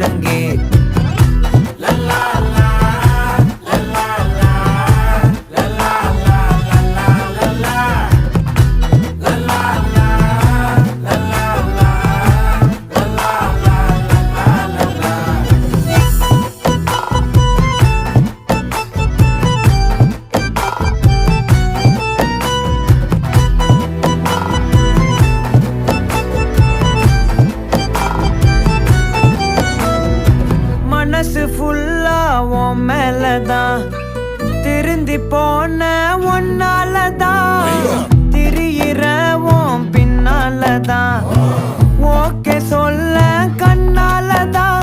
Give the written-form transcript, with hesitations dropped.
முழங்கே மனசு ஃபுல்லா உன் மேலதான் திருந்தி போன ஒன்னாலதான் திரியிற உன் பின்னாலதான் ஓகே சொல்ல கண்ணாலதான்